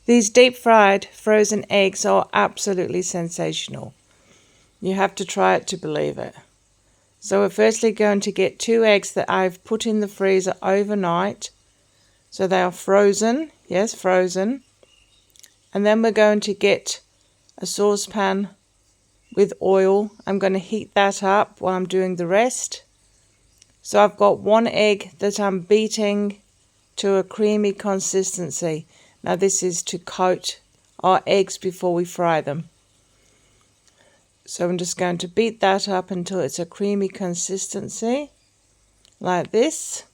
These deep fried frozen eggs are absolutely sensational. You have to try it to believe it. So we're firstly going to get 2 eggs that I've put in the freezer overnight. So they are frozen, yes, frozen. And then we're going to get a saucepan with oil. I'm going to heat that up while I'm doing the rest. So I've got 1 egg that I'm beating to a creamy consistency. Now this is to coat our eggs before we fry them. So I'm just going to beat that up until it's a creamy consistency, like this.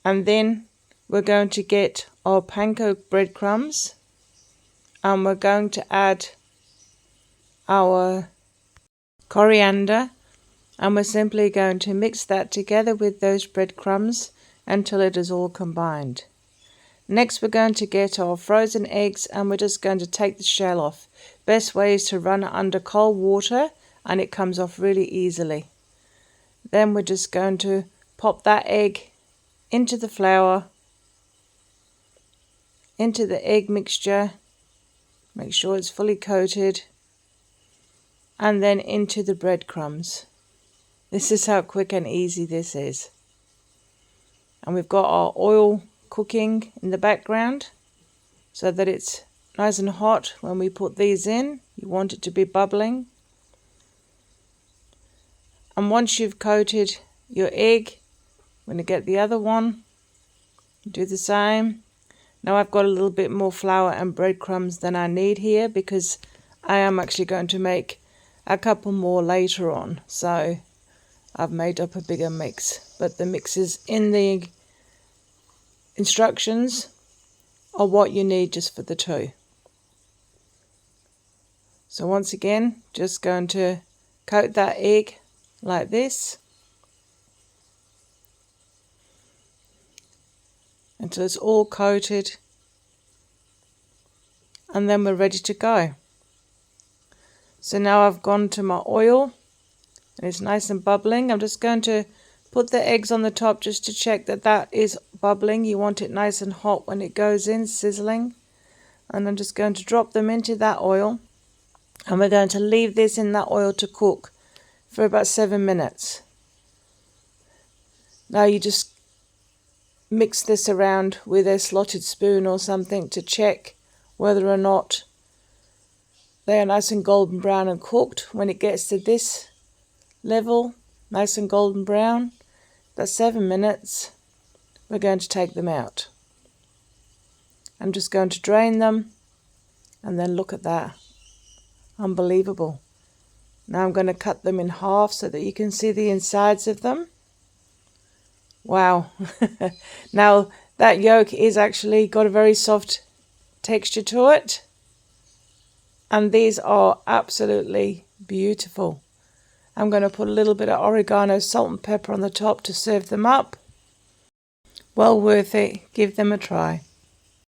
And then we're going to get our panko breadcrumbs, and we're going to add our coriander, and we're simply going to mix that together with those breadcrumbs until it is all combined. Next we're going to get our frozen eggs, and we're just going to take the shell off. Best way is to run it under cold water and it comes off really easily. Then we're just going to pop that egg into the flour, into the egg mixture, make sure it's fully coated, and then into the breadcrumbs. This is how quick and easy this is. And we've got our oil cooking in the background so that it's nice and hot when we put these in. You want it to be bubbling. And once you've coated your egg, I'm going to get the other one, do the same. Now I've got a little bit more flour and breadcrumbs than I need here because I am actually going to make a couple more later on. So I've made up a bigger mix, but the mixes in the instructions are what you need just for the 2. So once again, just going to coat that egg like this until it's all coated, and then we're ready to go. So now I've gone to my oil and it's nice and bubbling. I'm just going to put the eggs on the top just to check that that is bubbling. You want it nice and hot when it goes in, sizzling. And I'm just going to drop them into that oil, and we're going to leave this in that oil to cook for about 7 minutes. Now you just mix this around with a slotted spoon or something to check whether or not they are nice and golden brown and cooked. When it gets to this level, nice and golden brown, that's 7 minutes, we're going to take them out. I'm just going to drain them, and then look at that. Unbelievable. Now I'm going to cut them in half so that you can see the insides of them. Wow. Now that yolk is actually got a very soft texture to it, and these are absolutely beautiful. I'm going to put a little bit of oregano, salt and pepper on the top to serve them up. Well worth it. Give them a try.